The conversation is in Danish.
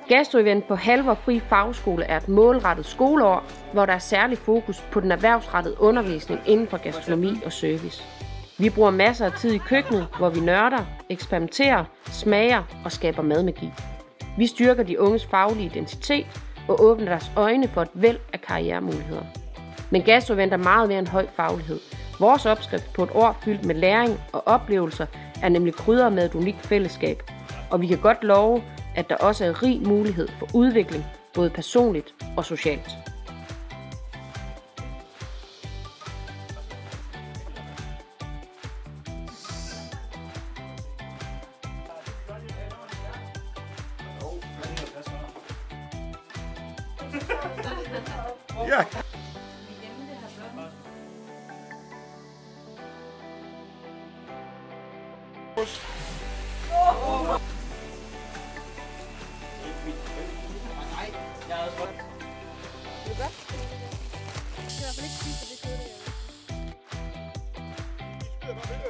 Gastro-event på Halver Fri Fagskole er et målrettet skoleår, hvor der er særlig fokus på den erhvervsrettede undervisning inden for gastronomi og service. Vi bruger masser af tid i køkkenet, hvor vi nørder, eksperimenterer, smager og skaber madmagi. Vi styrker de unges faglige identitet og åbner deres øjne for et væld af karrieremuligheder. Men gastro-event er meget mere end høj faglighed. Vores opskrift på et år fyldt med læring og oplevelser er nemlig krydret med et unikt fællesskab. Og vi kan godt love, at der også er rig mulighed for udvikling, både personligt og socialt. Ja. Det er